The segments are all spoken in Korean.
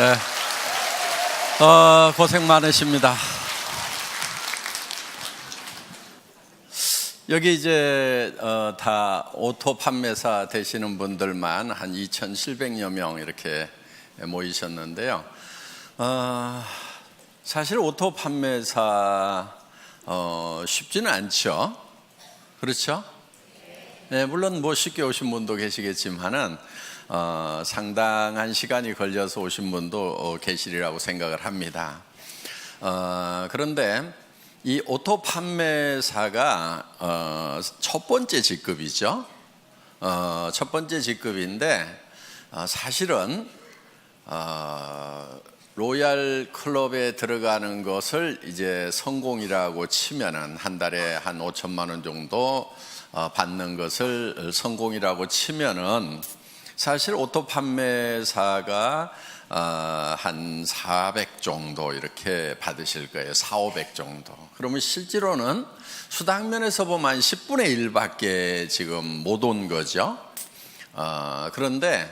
네, 고생 많으십니다. 여기 이제 다 오토 판매사 되시는 분들만 한 2,700여 명 이렇게 모이셨는데요. 사실 오토 판매사 쉽지는 않죠. 그렇죠? 네, 물론 뭐 쉽게 오신 분도 계시겠지만은 상당한 시간이 걸려서 오신 분도 계시리라고 생각을 합니다. 그런데 이 오토 판매사가 첫 번째 직급이죠. 첫 번째 직급인데 사실은 로얄 클럽에 들어가는 것을 이제 성공이라고 치면은 한 달에 한 5천만 원 정도 받는 것을 성공이라고 치면은 사실 오토 판매사가 한 400 정도 이렇게 받으실 거예요. 400, 500 정도. 그러면 실제로는 수당면에서 보면 한 10분의 1밖에 지금 못 온 거죠. 그런데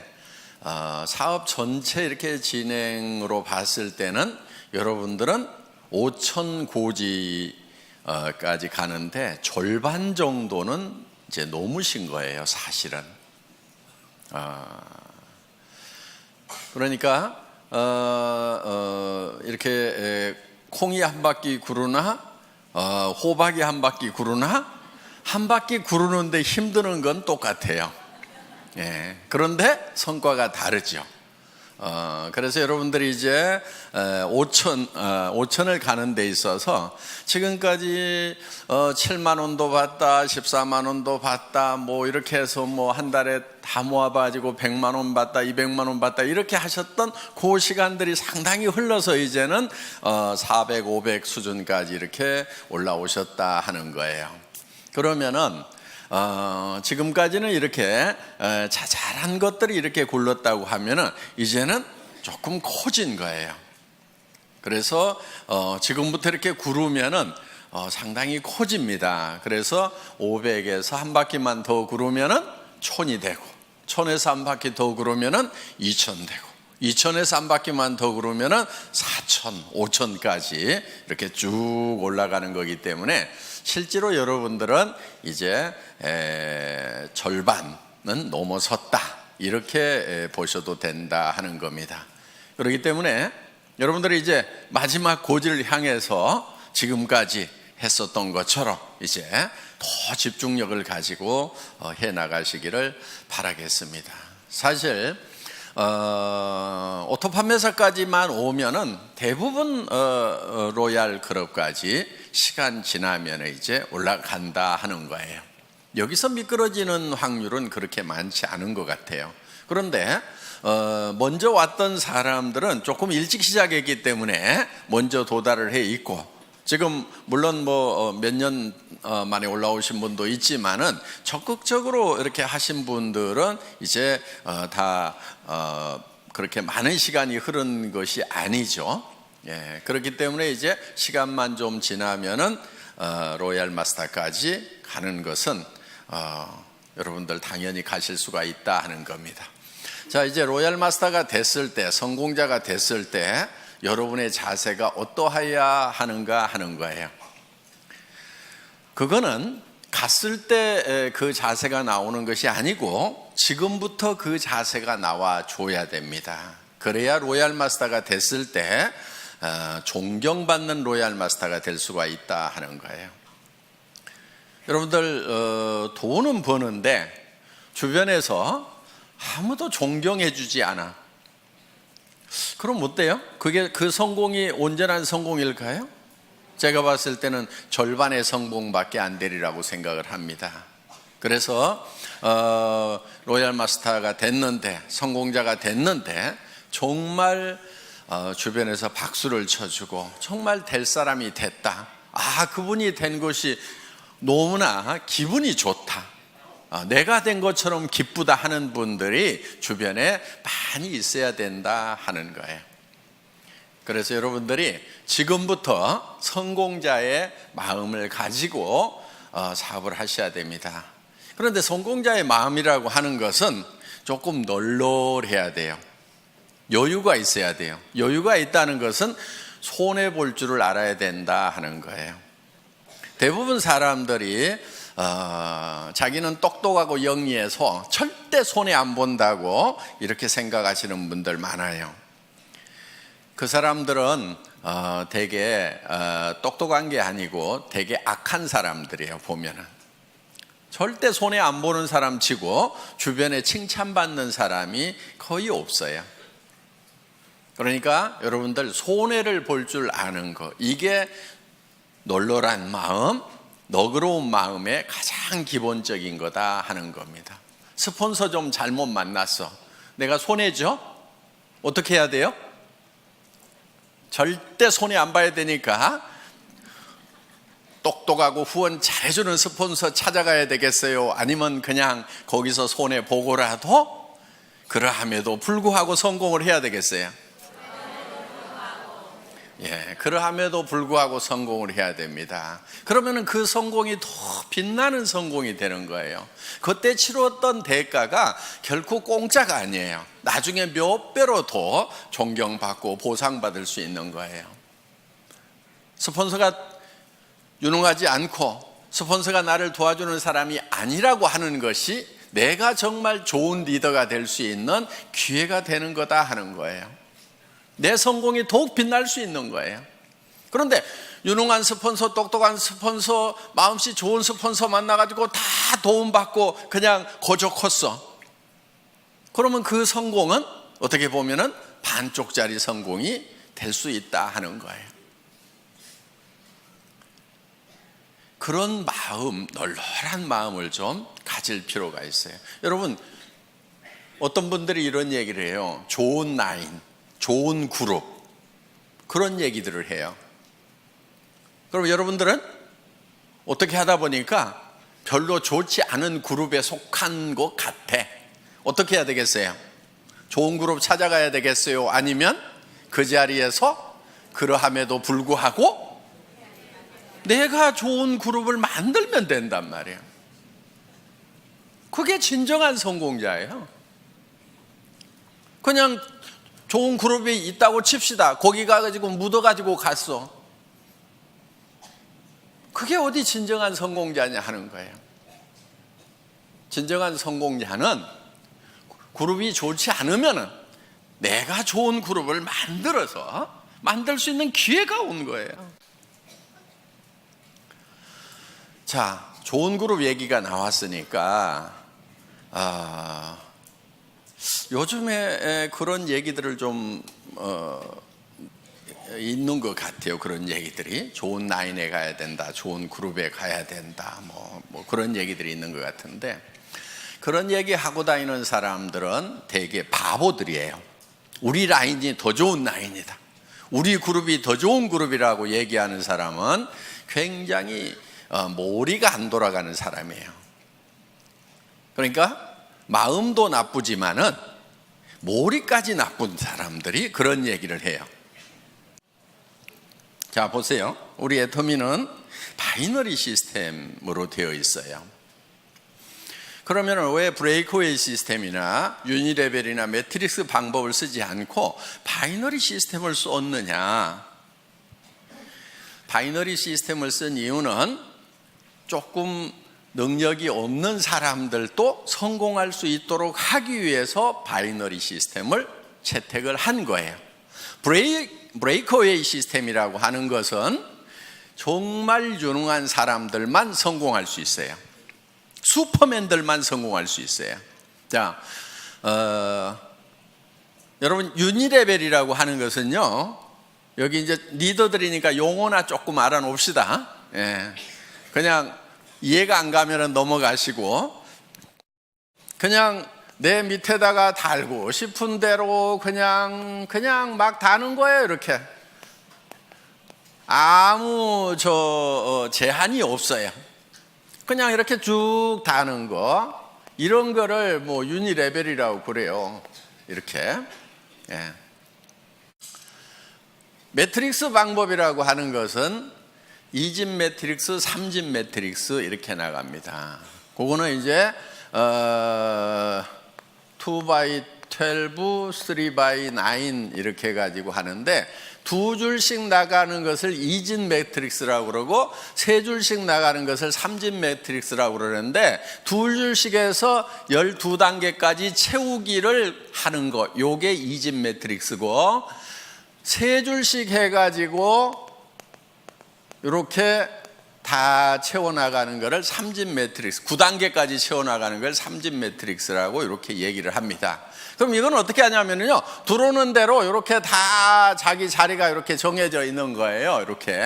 사업 전체 이렇게 진행으로 봤을 때는 여러분들은 5천 고지까지 가는데 절반 정도는 이제 넘으신 거예요, 사실은. 그러니까 이렇게 콩이 한 바퀴 구르나 호박이 한 바퀴 구르나 한 바퀴 구르는데 힘드는 건 똑같아요. 예, 그런데 성과가 다르죠. 그래서 여러분들이 이제 5천을 가는 데 있어서 지금까지 7만 원도 받다, 14만 원도 받다, 뭐 이렇게 해서 뭐 한 달에 다 모아가지고 100만 원 받다, 200만 원 받다 이렇게 하셨던 그 시간들이 상당히 흘러서 이제는 400, 500 수준까지 이렇게 올라오셨다 하는 거예요. 그러면은 지금까지는 이렇게 자잘한 것들이 이렇게 굴렀다고 하면은 이제는 조금 커진 거예요. 그래서 지금부터 이렇게 구르면은 상당히 커집니다. 그래서 500에서 한 바퀴만 더 구르면은 1000이 되고, 1000에서 한 바퀴 더 구르면은 2000 되고, 2000에서 한 바퀴만 더 구르면은 4000, 5000까지 이렇게 쭉 올라가는 거기 때문에 실제로 여러분들은 이제 절반은 넘어섰다 이렇게 보셔도 된다 하는 겁니다. 그렇기 때문에 여러분들이 이제 마지막 고지를 향해서 지금까지 했었던 것처럼 이제 더 집중력을 가지고 해 나가시기를 바라겠습니다. 사실 오토 판매사까지만 오면은 대부분 로얄 클럽까지 시간 지나면 이제 올라간다 하는 거예요. 여기서 미끄러지는 확률은 그렇게 많지 않은 것 같아요. 그런데 먼저 왔던 사람들은 조금 일찍 시작했기 때문에 먼저 도달을 해 있고, 지금 물론 뭐 몇 년 만에 올라오신 분도 있지만은 적극적으로 이렇게 하신 분들은 이제 다 그렇게 많은 시간이 흐른 것이 아니죠. 예, 그렇기 때문에 이제 시간만 좀 지나면은 로얄 마스터까지 가는 것은 여러분들 당연히 가실 수가 있다 하는 겁니다. 자, 이제 로얄 마스터가 됐을 때, 성공자가 됐을 때 여러분의 자세가 어떠해야 하는가 하는 거예요. 그거는 갔을 때 그 자세가 나오는 것이 아니고 지금부터 그 자세가 나와 줘야 됩니다. 그래야 로얄 마스터가 됐을 때 존경받는 로얄 마스터가 될 수가 있다 하는 거예요. 여러분들 돈은 버는데 주변에서 아무도 존경해 주지 않아. 그럼 어때요? 그게 그 성공이 온전한 성공일까요? 제가 봤을 때는 절반의 성공밖에 안 되리라고 생각을 합니다. 그래서 로얄 마스터가 됐는데, 성공자가 됐는데 정말 주변에서 박수를 쳐주고 정말 될 사람이 됐다, 그분이 된 것이 너무나 기분이 좋다, 내가 된 것처럼 기쁘다 하는 분들이 주변에 많이 있어야 된다 하는 거예요. 그래서 여러분들이 지금부터 성공자의 마음을 가지고 사업을 하셔야 됩니다. 그런데 성공자의 마음이라고 하는 것은 조금 널널해야 돼요. 여유가 있어야 돼요. 여유가 있다는 것은 손해 볼 줄을 알아야 된다 하는 거예요. 대부분 사람들이 자기는 똑똑하고 영리해서 절대 손해 안 본다고 이렇게 생각하시는 분들 많아요. 그 사람들은 되게 똑똑한 게 아니고 되게 악한 사람들이에요. 보면은 절대 손해 안 보는 사람 치고 주변에 칭찬받는 사람이 거의 없어요. 그러니까 여러분들 손해를 볼 줄 아는 거, 이게 널널한 마음, 너그러운 마음의 가장 기본적인 거다 하는 겁니다. 스폰서 좀 잘못 만났어. 내가 손해죠? 어떻게 해야 돼요? 절대 손해 안 봐야 되니까 똑똑하고 후원 잘해주는 스폰서 찾아가야 되겠어요? 아니면 그냥 거기서 손해 보고라도 그러함에도 불구하고 성공을 해야 되겠어요? 예, 그러함에도 불구하고 성공을 해야 됩니다. 그러면 그 성공이 더 빛나는 성공이 되는 거예요. 그때 치렀던 대가가 결코 공짜가 아니에요. 나중에 몇 배로 더 존경받고 보상받을 수 있는 거예요. 스폰서가 유능하지 않고 스폰서가 나를 도와주는 사람이 아니라고 하는 것이 내가 정말 좋은 리더가 될 수 있는 기회가 되는 거다 하는 거예요. 내 성공이 더욱 빛날 수 있는 거예요. 그런데 유능한 스폰서, 똑똑한 스폰서, 마음씨 좋은 스폰서 만나가지고 다 도움받고 그냥 거저 컸어. 그러면 그 성공은 어떻게 보면은 반쪽짜리 성공이 될 수 있다 하는 거예요. 그런 마음, 널널한 마음을 좀 가질 필요가 있어요. 여러분, 어떤 분들이 이런 얘기를 해요. 좋은 라인, 좋은 그룹, 그런 얘기들을 해요. 그럼 여러분들은 어떻게 하다 보니까 별로 좋지 않은 그룹에 속한 것 같아. 어떻게 해야 되겠어요? 좋은 그룹 찾아가야 되겠어요? 아니면 그 자리에서 그러함에도 불구하고 내가 좋은 그룹을 만들면 된단 말이에요. 그게 진정한 성공자예요. 그냥 좋은 그룹이 있다고 칩시다. 거기 가가지고 묻어가지고 갔어. 그게 어디 진정한 성공자냐 하는 거예요. 진정한 성공자는 그룹이 좋지 않으면 내가 좋은 그룹을 만들어서 만들 수 있는 기회가 온 거예요. 자, 좋은 그룹 얘기가 나왔으니까 요즘에 그런 얘기들을 좀 있는 것 같아요. 그런 얘기들이 좋은 라인에 가야 된다, 좋은 그룹에 가야 된다, 뭐 그런 얘기들이 있는 것 같은데, 그런 얘기 하고 다니는 사람들은 되게 바보들이에요. 우리 라인이 더 좋은 라인이다, 우리 그룹이 더 좋은 그룹이라고 얘기하는 사람은 굉장히 머리가 안 돌아가는 사람이에요. 그러니까 마음도 나쁘지만은 머리까지 나쁜 사람들이 그런 얘기를 해요. 자, 보세요. 우리 애터미는 바이너리 시스템으로 되어 있어요. 그러면 왜 브레이크웨이 시스템이나 유니레벨이나 매트릭스 방법을 쓰지 않고 바이너리 시스템을 썼느냐? 바이너리 시스템을 쓴 이유는 조금 능력이 없는 사람들도 성공할 수 있도록 하기 위해서 바이너리 시스템을 채택을 한 거예요. 브레이크웨이 시스템이라고 하는 것은 정말 유능한 사람들만 성공할 수 있어요. 슈퍼맨들만 성공할 수 있어요. 자, 여러분, 유니레벨이라고 하는 것은요, 여기 이제 리더들이니까 용어나 조금 알아놓읍시다. 예. 그냥 이해가 안 가면 넘어가시고, 그냥 내 밑에다가 달고 싶은 대로 그냥 막 다는 거예요. 이렇게 아무 제한이 없어요. 그냥 이렇게 쭉 다는 거, 이런 거를 뭐 유니레벨이라고 그래요. 이렇게. 예. 매트릭스 방법이라고 하는 것은 2집 매트릭스, 3집 매트릭스 이렇게 나갑니다. 그거는 이제 2x2 12, 3 by 9 이렇게 가지고 하는데, 두 줄씩 나가는 것을 2진 매트릭스라고 그러고 세 줄씩 나가는 것을 3진 매트릭스라고 그러는데, 두 줄씩에서 12단계까지 채우기를 하는 거, 요게 2진 매트릭스고, 세 줄씩 해가지고 이렇게 다 채워나가는 것을 3진 매트릭스, 9단계까지 채워나가는 걸 3진 매트릭스라고 이렇게 얘기를 합니다. 그럼 이건 어떻게 하냐면요, 들어오는 대로 이렇게 다 자기 자리가 이렇게 정해져 있는 거예요. 이렇게.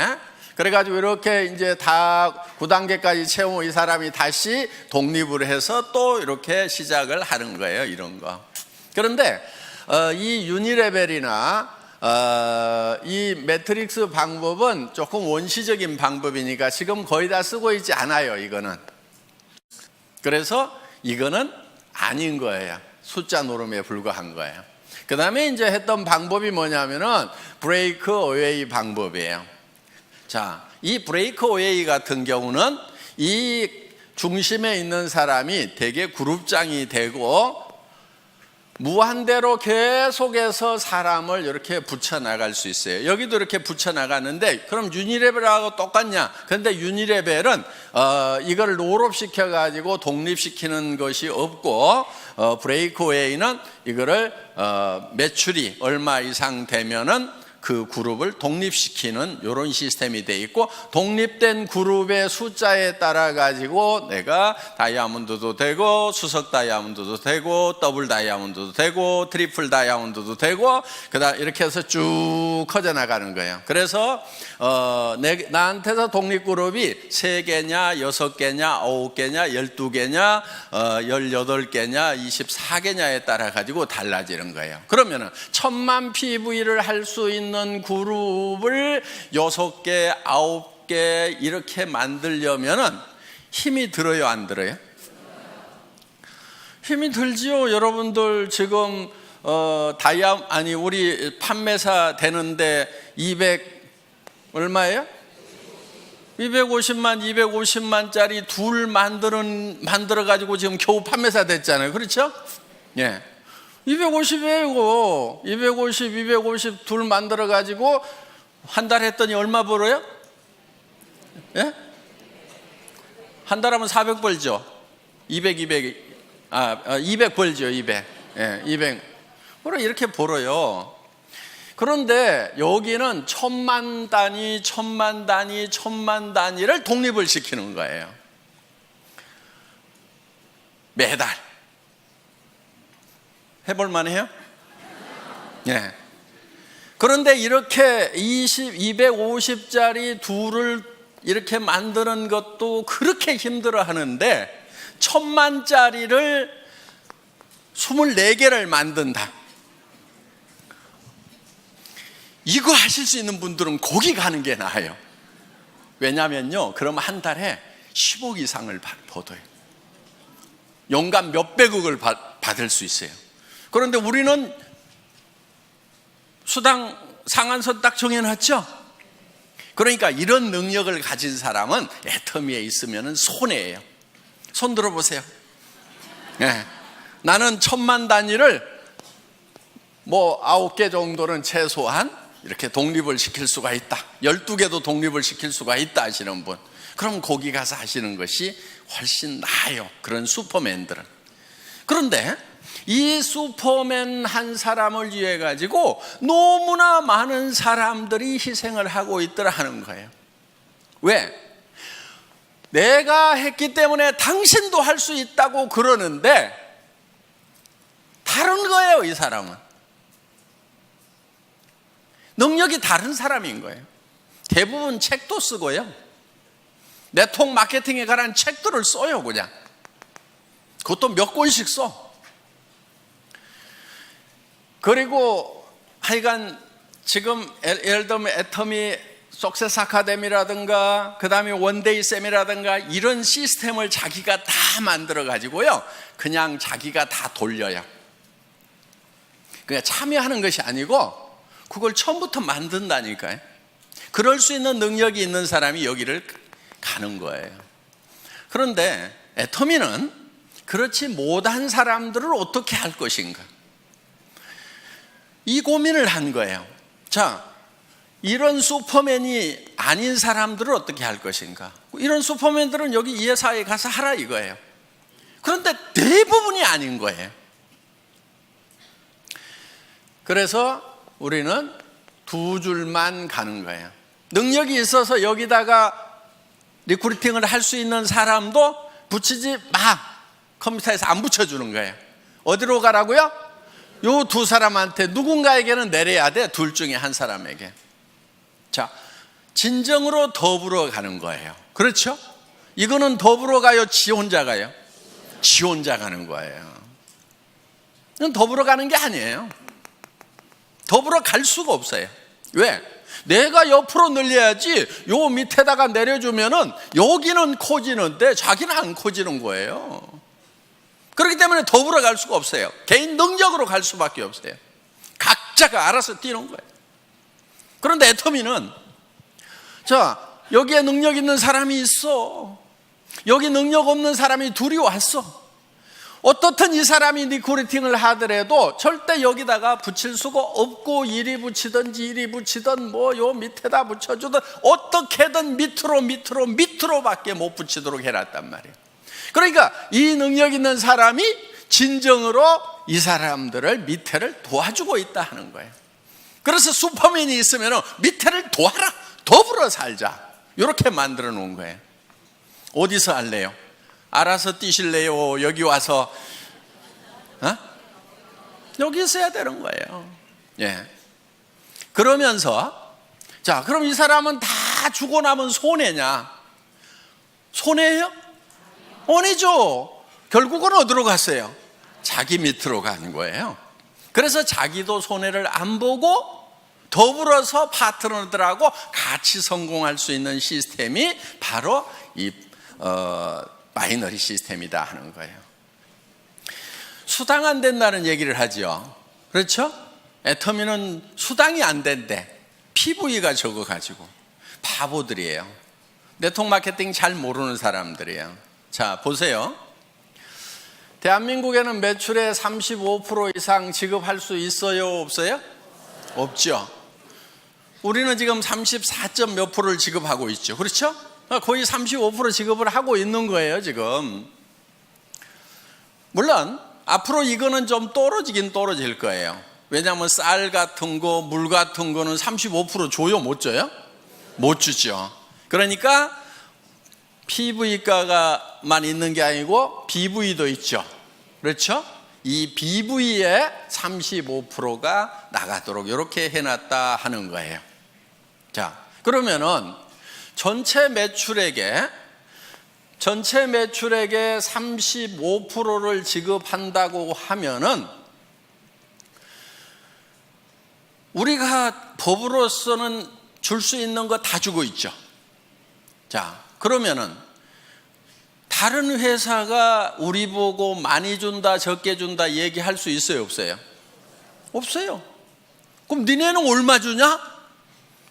그래가지고 이렇게 이제 다 9단계까지 채우면 이 사람이 다시 독립을 해서 또 이렇게 시작을 하는 거예요. 이런 거. 그런데 이 유니레벨이나 이 매트릭스 방법은 조금 원시적인 방법이니까 지금 거의 다 쓰고 있지 않아요. 이거는. 그래서 이거는 아닌 거예요. 숫자 노름에 불과한 거예요. 그 다음에 이제 했던 방법이 뭐냐면은 브레이크 어웨이 방법이에요. 자, 이 브레이크 어웨이 같은 경우는 이 중심에 있는 사람이 되게 그룹장이 되고 무한대로 계속해서 사람을 이렇게 붙여나갈 수 있어요. 여기도 이렇게 붙여나가는데, 그럼 유니레벨하고 똑같냐? 그런데 유니레벨은 이걸 롤업시켜가지고 독립시키는 것이 없고, 브레이크웨이는 이거를 매출이 얼마 이상 되면은 그 그룹을 독립시키는 이런 시스템이 돼 있고, 독립된 그룹의 숫자에 따라 가지고 내가 다이아몬드도 되고 수석 다이아몬드도 되고 더블 다이아몬드도 되고 트리플 다이아몬드도 되고, 그다음 이렇게 해서 쭉 커져 나가는 거예요. 그래서 나한테서 독립 그룹이 3개냐 6개냐 9개냐 12개냐 18개냐 24개냐에 따라 가지고 달라지는 거예요. 그러면은 1000만 PV를 할 수 있는 그룹을 6개, 9개 이렇게 만들려면은 힘이 들어요, 안 들어요? 힘이 들지요. 여러분들 지금 우리 판매사 되는데 200 얼마예요? 250만짜리 둘 만들어 가지고 지금 겨우 판매사 됐잖아요. 그렇죠? 예. 250이에요. 250 둘 만들어 가지고 한 달 했더니 얼마 벌어요? 예? 한 달 하면 400 벌죠. 200 벌죠. 200. 예, 200. 그래 이렇게 벌어요. 그런데 여기는 1000만 단위를 독립을 시키는 거예요. 매달. 해볼만 해요? 네. 그런데 이렇게 250짜리 둘을 이렇게 만드는 것도 그렇게 힘들어 하는데, 1000만짜리를 24개를 만든다. 이거 하실 수 있는 분들은 거기 가는 게 나아요. 왜냐면요, 그럼 한 달에 10억 이상을 벌어요. 연간 몇백억을 받을 수 있어요. 그런데 우리는 수당 상한선 딱 정해놨죠. 그러니까 이런 능력을 가진 사람은 애터미에 있으면 손해예요. 손 들어보세요. 네. 나는 1000만 단위를 9개 정도는 최소한 이렇게 독립을 시킬 수가 있다. 12개도 독립을 시킬 수가 있다 하시는 분, 그럼 거기 가서 하시는 것이 훨씬 나아요. 그런 슈퍼맨들은. 그런데 이 슈퍼맨 한 사람을 위해 가지고 너무나 많은 사람들이 희생을 하고 있더라 하는 거예요. 왜? 내가 했기 때문에 당신도 할 수 있다고 그러는데 다른 거예요. 이 사람은 능력이 다른 사람인 거예요. 대부분 책도 쓰고요, 네트워크 마케팅에 관한 책들을 써요. 그냥 그것도 몇 권씩 써. 그리고 하여간 지금 예를 들면 애터미 석세스 아카데미라든가 그 다음에 원데이 쌤이라든가 이런 시스템을 자기가 다 만들어 가지고요, 그냥 자기가 다 돌려요. 그냥 참여하는 것이 아니고 그걸 처음부터 만든다니까요. 그럴 수 있는 능력이 있는 사람이 여기를 가는 거예요. 그런데 애터미는 그렇지 못한 사람들을 어떻게 할 것인가? 이 고민을 한 거예요. 자, 이런 슈퍼맨이 아닌 사람들은 어떻게 할 것인가? 이런 슈퍼맨들은 여기 이 회사에 가서 하라 이거예요. 그런데 대부분이 아닌 거예요. 그래서 우리는 두 줄만 가는 거예요. 능력이 있어서 여기다가 리크루팅을 할 수 있는 사람도 붙이지 마. 컴퓨터에서 안 붙여주는 거예요. 어디로 가라고요? 요 두 사람한테 누군가에게는 내려야 돼. 둘 중에 한 사람에게. 자, 진정으로 더불어 가는 거예요. 그렇죠? 이거는 더불어 가요? 지 혼자 가요? 지 혼자 가는 거예요. 이건 더불어 가는 게 아니에요. 더불어 갈 수가 없어요. 왜? 내가 옆으로 늘려야지 요 밑에다가 내려주면은 여기는 커지는데 자기는 안 커지는 거예요. 그렇기 때문에 더불어 갈 수가 없어요. 개인 능력으로 갈 수밖에 없어요. 각자가 알아서 뛰는 거예요. 그런데 애터미는 자, 여기에 능력 있는 사람이 있어. 여기 능력 없는 사람이 둘이 왔어. 어떻든 이 사람이 리크루팅을 하더라도 절대 여기다가 붙일 수가 없고, 이리 붙이든지 이리 붙이든 뭐 요 밑에다 붙여주든 어떻게든 밑으로밖에 못 붙이도록 해놨단 말이에요. 그러니까 이 능력 있는 사람이 진정으로 이 사람들을 밑에를 도와주고 있다 하는 거예요. 그래서 슈퍼맨이 있으면 밑에를 도와라, 더불어 살자, 이렇게 만들어 놓은 거예요. 어디서 할래요? 알아서 뛰실래요? 여기 와서 여기 있어야 되는 거예요. 예. 그러면서 자, 그럼 이 사람은 다 주고 나면 손해냐? 손해예요? 아니죠. 결국은 어디로 갔어요? 자기 밑으로 가는 거예요. 그래서 자기도 손해를 안 보고 더불어서 파트너들하고 같이 성공할 수 있는 시스템이 바로 이 바이너리 시스템이다 하는 거예요. 수당 안 된다는 얘기를 하죠. 그렇죠? 애터미는 수당이 안 된대. PV가 적어가지고. 바보들이에요. 네트워크 마케팅 잘 모르는 사람들이에요. 자, 보세요. 대한민국에는 매출의 35% 이상 지급할 수 있어요? 없어요? 없죠. 우리는 지금 34점 몇 프로를 지급하고 있죠. 그렇죠? 거의 35% 지급을 하고 있는 거예요, 지금. 물론 앞으로 이거는 좀 떨어지긴 떨어질 거예요. 왜냐하면 쌀 같은 거, 물 같은 거는 35% 줘요? 못 줘요? 못 주죠. 그러니까 PV가만 있는 게 아니고 BV도 있죠. 그렇죠? 이 BV에 35%가 나가도록 이렇게 해놨다 하는 거예요. 자, 그러면은 전체 매출액의 35%를 지급한다고 하면은 우리가 법으로서는 줄 수 있는 거 다 주고 있죠. 자, 그러면은 다른 회사가 우리 보고 많이 준다, 적게 준다 얘기할 수 있어요, 없어요? 없어요. 그럼 니네는 얼마 주냐?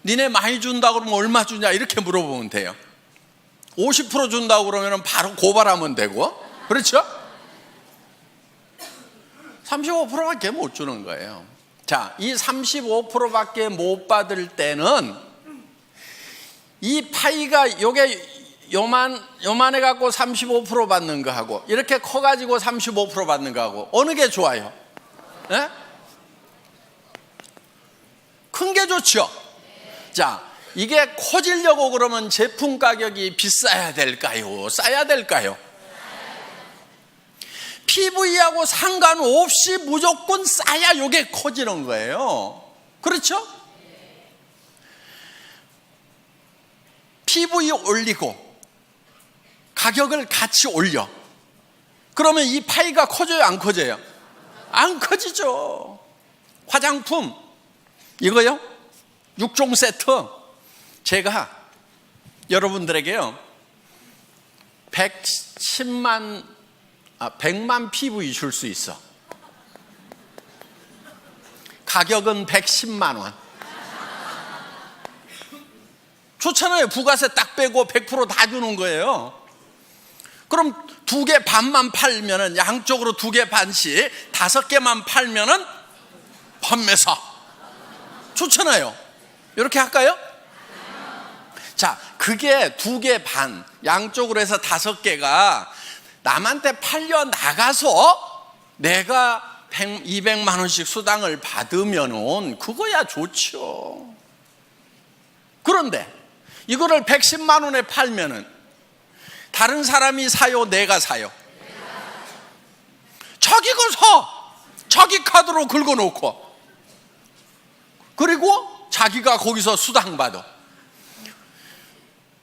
니네 많이 준다 그러면 얼마 주냐? 이렇게 물어보면 돼요. 50% 준다고 그러면 바로 고발하면 되고, 그렇죠? 35%밖에 못 주는 거예요. 자, 이 35%밖에 못 받을 때는 이 파이가 요게 요만해 갖고 35% 받는 거하고 이렇게 커가지고 35% 받는 거하고 어느 게 좋아요? 네? 큰 게 좋죠. 자, 이게 커지려고 그러면 제품 가격이 비싸야 될까요? 싸야 될까요? PV하고 상관없이 무조건 싸야 이게 커지는 거예요. 그렇죠? PV 올리고 가격을 같이 올려. 그러면 이 파이가 커져요, 안 커져요? 안 커지죠. 화장품 이거요? 6종 세트 제가 여러분들에게요 110만 100만 PV 줄 수 있어. 가격은 110만 원. 좋잖아요. 부가세 딱 빼고 100% 다 주는 거예요. 그럼 2개 반만 팔면은 양쪽으로 2개 반씩 5개만 팔면은 판매사 좋잖아요. 이렇게 할까요? 자, 그게 2개 반, 양쪽으로 해서 5개가 남한테 팔려 나가서 내가 200만 원씩 수당을 받으면은 그거야 좋죠. 그런데 이거를 110만 원에 팔면은 다른 사람이 사요, 내가 사요? 자기가 사. 자기 카드로 긁어놓고, 그리고 자기가 거기서 수당 받아.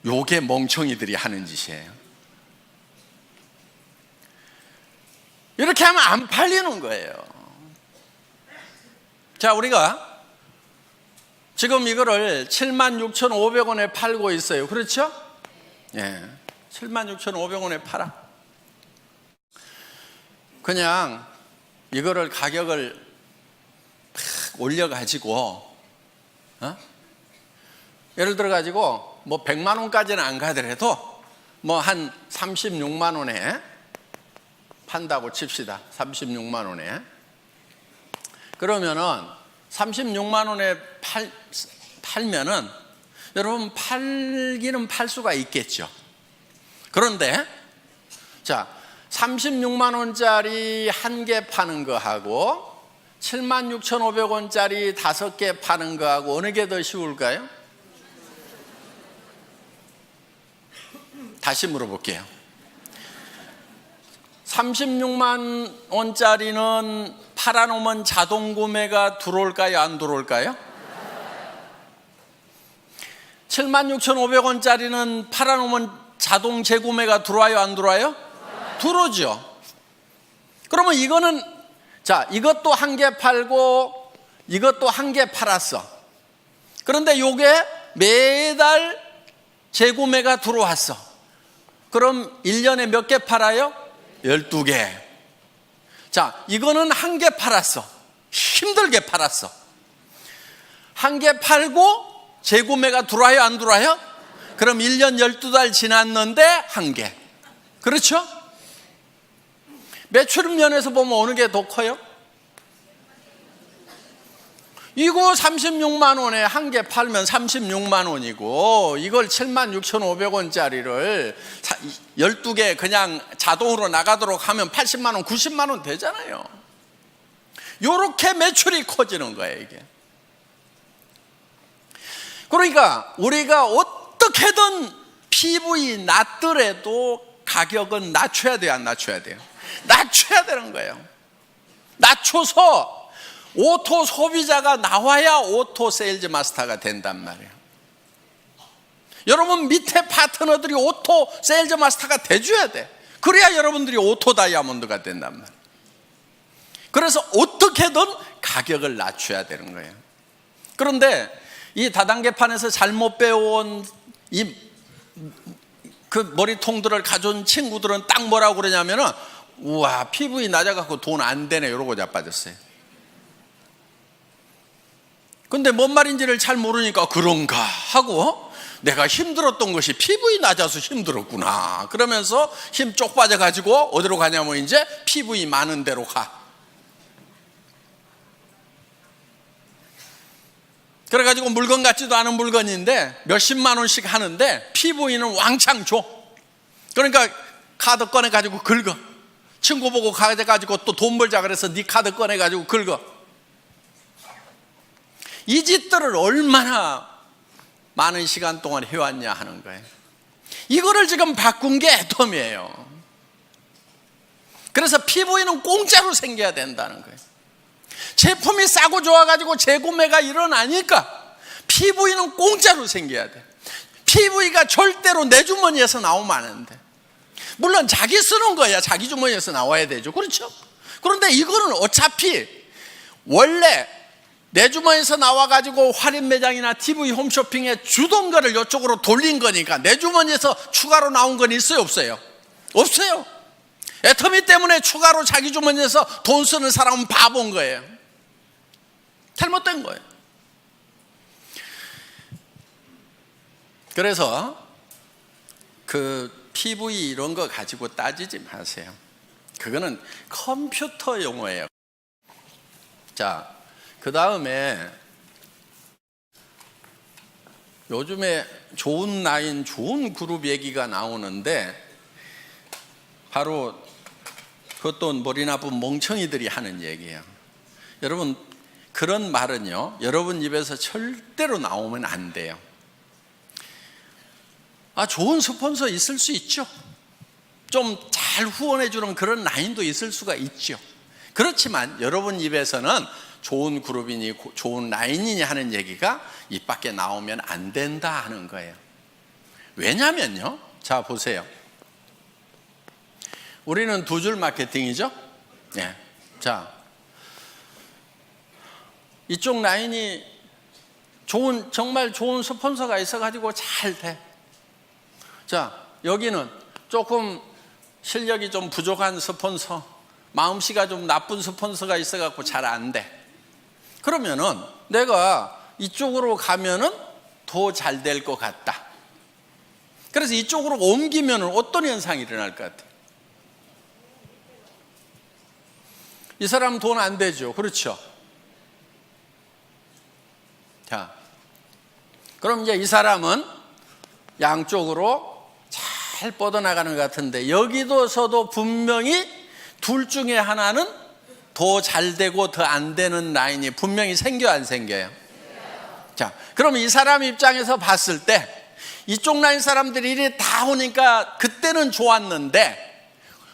요게 멍청이들이 하는 짓이에요. 이렇게 하면 안 팔리는 거예요. 자, 우리가 지금 이거를 76,500원에 팔고 있어요. 그렇죠? 예, 76,500원에 팔아. 그냥 이거를 가격을 올려가지고, 예를 들어가지고 뭐 100만 원까지는 안 가더라도 뭐 한 36만 원에 판다고 칩시다. 36만 원에. 그러면은 36만 원에 팔면은 여러분 팔기는 팔 수가 있겠죠. 그런데 자, 36만 원짜리 1개 파는 거하고 76,500원짜리 5개 파는 거하고 어느 게 더 쉬울까요? 다시 물어볼게요. 36만 원짜리는 팔아놓으면 자동 구매가 들어올까요? 안 들어올까요? 76,500원짜리는 팔아놓으면 자동 재구매가 들어와요? 안 들어와요? 들어오죠. 그러면 이거는, 자, 이것도 1개 팔고 이것도 1개 팔았어. 그런데 요게 매달 재구매가 들어왔어. 그럼 1년에 몇 개 팔아요? 12개. 자, 이거는 1개 팔았어. 힘들게 팔았어. 1개 팔고 재구매가 들어와요? 안 들어와요? 그럼 1년 12달 지났는데 1개. 그렇죠? 매출 면에서 보면 어느 게 더 커요? 이거 36만 원에 1개 팔면 36만 원이고, 이걸 76,500원짜리를 12개 그냥 자동으로 나가도록 하면 80만 원, 90만 원 되잖아요. 이렇게 매출이 커지는 거예요, 이게. 그러니까 우리가 어떻게든 PV 낮더라도 가격은 낮춰야 돼요, 안 낮춰야 돼요? 낮춰야 되는 거예요. 낮춰서 오토 소비자가 나와야 오토 세일즈 마스터가 된단 말이에요. 여러분 밑에 파트너들이 오토 세일즈 마스터가 돼줘야 돼. 그래야 여러분들이 오토 다이아몬드가 된단 말이에요. 그래서 어떻게든 가격을 낮춰야 되는 거예요. 그런데 이 다단계판에서 잘못 배워온 그 머리통들을 가져온 친구들은 딱 뭐라고 그러냐면은, 우와, PV 낮아갖고 돈 안 되네, 이러고 자빠졌어요. 근데 뭔 말인지를 잘 모르니까 그런가 하고, 내가 힘들었던 것이 PV 낮아서 힘들었구나 그러면서 힘 쪽 빠져가지고 어디로 가냐면 이제 PV 많은 데로 가. 그래가지고 물건 같지도 않은 물건인데 몇십만 원씩 하는데 PV는 왕창 줘. 그러니까 카드 꺼내가지고 긁어. 친구 보고 가져가지고 또 돈 벌자 그래서 네 카드 꺼내가지고 긁어. 이 짓들을 얼마나 많은 시간 동안 해왔냐 하는 거예요. 이거를 지금 바꾼 게 애텀이에요. 그래서 PV는 공짜로 생겨야 된다는 거예요. 제품이 싸고 좋아가지고 재구매가 일어나니까 PV는 공짜로 생겨야 돼. PV가 절대로 내 주머니에서 나오면 안 돼. 물론 자기 쓰는 거야 자기 주머니에서 나와야 되죠. 그렇죠? 그런데 이거는 어차피 원래 내 주머니에서 나와가지고 할인 매장이나 TV 홈쇼핑에 주던 거를 이쪽으로 돌린 거니까 내 주머니에서 추가로 나온 건 있어요? 없어요? 없어요. 애터미 때문에 추가로 자기 주머니에서 돈 쓰는 사람은 바본 거예요. 잘못된 거예요. 그래서 그 PV 이런 거 가지고 따지지 마세요. 그거는 컴퓨터 용어예요. 자, 그 다음에 요즘에 좋은 라인, 좋은 그룹 얘기가 나오는데 바로 그것도 머리 나쁜 멍청이들이 하는 얘기예요. 여러분, 그런 말은요, 여러분 입에서 절대로 나오면 안 돼요. 좋은 스폰서 있을 수 있죠. 좀 잘 후원해주는 그런 라인도 있을 수가 있죠. 그렇지만 여러분 입에서는 좋은 그룹이니 좋은 라인이니 하는 얘기가 입 밖에 나오면 안 된다 하는 거예요. 왜냐면요, 자 보세요. 우리는 두 줄 마케팅이죠. 네. 자, 이쪽 라인이 정말 좋은 스폰서가 있어가지고 잘 돼. 자, 여기는 조금 실력이 좀 부족한 스폰서, 마음씨가 좀 나쁜 스폰서가 있어갖고 잘 안 돼. 그러면은 내가 이쪽으로 가면은 더 잘 될 것 같다. 그래서 이쪽으로 옮기면은 어떤 현상이 일어날 것 같아요? 이 사람 돈 안 되죠. 그렇죠? 자, 그럼 이제 이 사람은 양쪽으로 잘 뻗어나가는 것 같은데 여기서도 분명히 둘 중에 하나는 더 잘 되고 더 안 되는 라인이 분명히 생겨요, 안 생겨요? 자, 그럼 이 사람 입장에서 봤을 때 이쪽 라인 사람들이 이리 다 오니까 그때는 좋았는데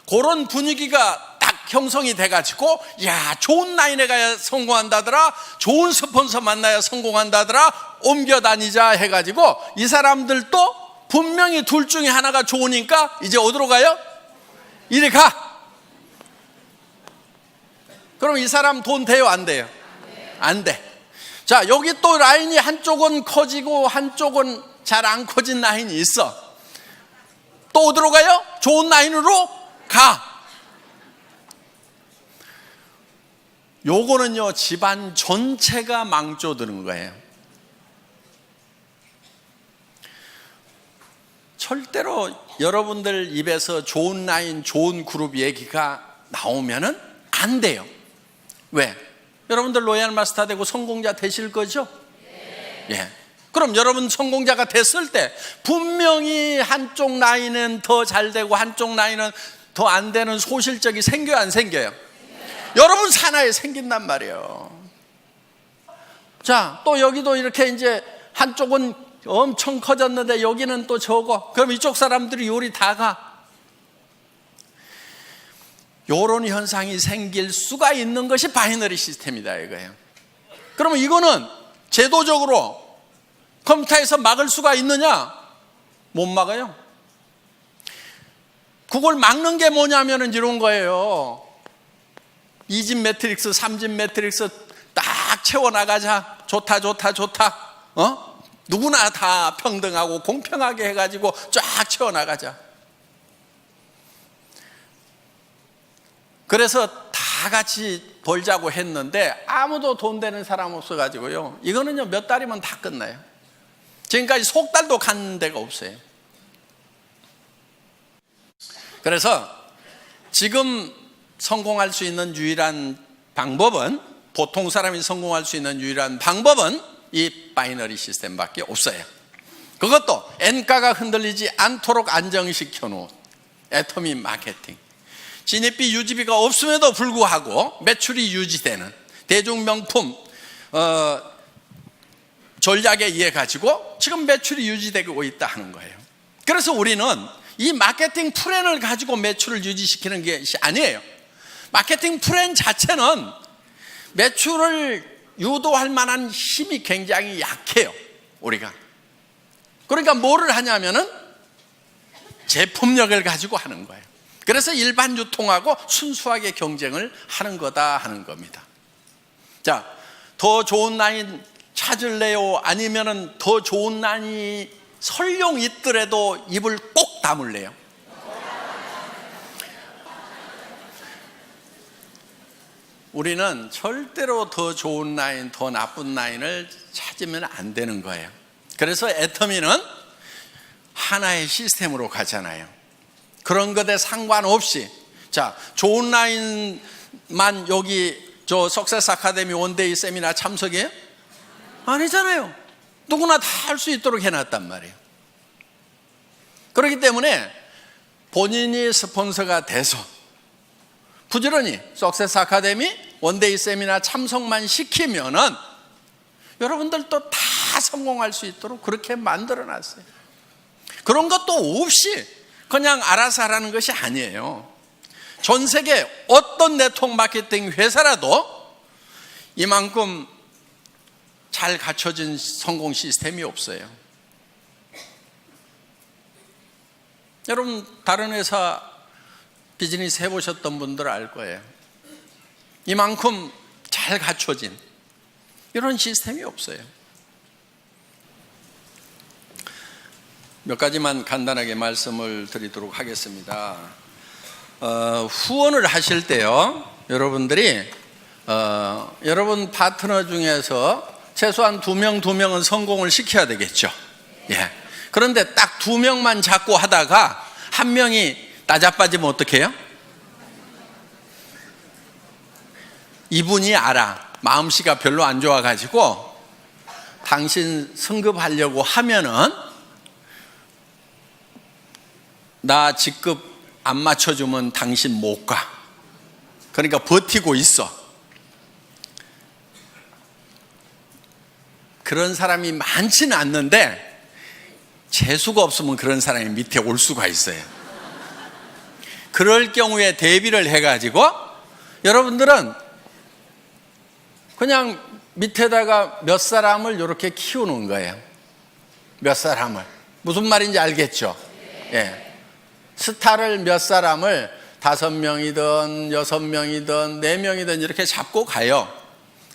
그런 분위기가 딱 형성이 돼가지고 야, 좋은 라인에 가야 성공한다더라, 좋은 스폰서 만나야 성공한다더라, 옮겨 다니자 해가지고 이 사람들도 분명히 둘 중에 하나가 좋으니까 이제 어디로 가요? 이리 가. 그럼 이 사람 돈 돼요, 안 돼요? 안 돼. 자, 여기 또 라인이 한쪽은 커지고 한쪽은 잘 안 커진 라인이 있어. 또 어디로 가요? 좋은 라인으로 가. 요거는요, 집안 전체가 망조드는 거예요. 절대로 여러분들 입에서 좋은 라인, 좋은 그룹 얘기가 나오면은 안 돼요. 왜? 여러분들 로얄 마스터 되고 성공자 되실 거죠? 예. 그럼 여러분 성공자가 됐을 때 분명히 한쪽 라인은 더 잘 되고 한쪽 라인은 더 안 되는 소실적이 생겨요, 안 생겨요? 여러분 산하에 생긴단 말이에요. 자, 또 여기도 이렇게 이제 한쪽은 엄청 커졌는데 여기는 또 적어. 그럼 이쪽 사람들이 요리 다 가. 요런 현상이 생길 수가 있는 것이 바이너리 시스템이다 이거예요. 그러면 이거는 제도적으로 컴퓨터에서 막을 수가 있느냐? 못 막아요. 그걸 막는 게 뭐냐면은 이런 거예요. 2집 매트릭스, 3집 매트릭스 딱 채워나가자. 좋다. 누구나 다 평등하고 공평하게 해가지고 쫙 채워나가자. 그래서 다 같이 벌자고 했는데 아무도 돈 되는 사람 없어가지고요. 이거는요, 몇 달이면 다 끝나요. 지금까지 석 달도 간 데가 없어요. 그래서 지금 성공할 수 있는 유일한 방법은, 보통 사람이 성공할 수 있는 유일한 방법은 이 바이너리 시스템밖에 없어요. 그것도 N가가 흔들리지 않도록 안정시켜 놓은 애터미 마케팅. 진입비 유지비가 없음에도 불구하고 매출이 유지되는 대중명품 전략에 의해 가지고 지금 매출이 유지되고 있다 하는 거예요. 그래서 우리는 이 마케팅 플랜을 가지고 매출을 유지시키는 것이 아니에요. 마케팅 플랜 자체는 매출을 유도할 만한 힘이 굉장히 약해요, 우리가. 그러니까 뭐를 하냐면은 제품력을 가지고 하는 거예요. 그래서 일반 유통하고 순수하게 경쟁을 하는 거다 하는 겁니다. 자, 더 좋은 라인 찾을래요? 아니면은 더 좋은 라인이 설령 있더라도 입을 꼭 다물래요? 우리는 절대로 더 좋은 라인, 더 나쁜 라인을 찾으면 안 되는 거예요. 그래서 애터미는 하나의 시스템으로 가잖아요. 그런 것에 상관없이, 자, 좋은 라인만 여기 저 석세스 아카데미 원데이 세미나 참석해요? 아니잖아요. 누구나 다 할 수 있도록 해놨단 말이에요. 그렇기 때문에 본인이 스폰서가 돼서 부지런히 석세스 아카데미 원데이 세미나 참석만 시키면은 여러분들도 다 성공할 수 있도록 그렇게 만들어 놨어요. 그런 것도 없이 그냥 알아서 하라는 것이 아니에요. 전 세계 어떤 네트워크 마케팅 회사라도 이만큼 잘 갖춰진 성공 시스템이 없어요. 여러분 다른 회사 비즈니스 해보셨던 분들 알 거예요. 이만큼 잘 갖춰진 이런 시스템이 없어요. 몇 가지만 간단하게 말씀을 드리도록 하겠습니다. 후원을 하실 때요, 여러분들이 여러분 파트너 중에서 최소한 2명은 성공을 시켜야 되겠죠. 예. 그런데 딱 2명만 잡고 하다가 1명이 나자빠지면 어떻게 해요? 이분이 알아. 마음씨가 별로 안 좋아가지고 당신 승급하려고 하면은 나 직급 안 맞춰주면 당신 못 가. 그러니까 버티고 있어. 그런 사람이 많지는 않는데 재수가 없으면 그런 사람이 밑에 올 수가 있어요. 그럴 경우에 대비를 해가지고 여러분들은 그냥 밑에다가 몇 sa람을 이렇게 키우는 거예요. 몇 sa람을. 무슨 말인지 알겠죠? 예. 스타를 몇 sa람을 5명이든 6명이든 4명이든 이렇게 잡고 가요.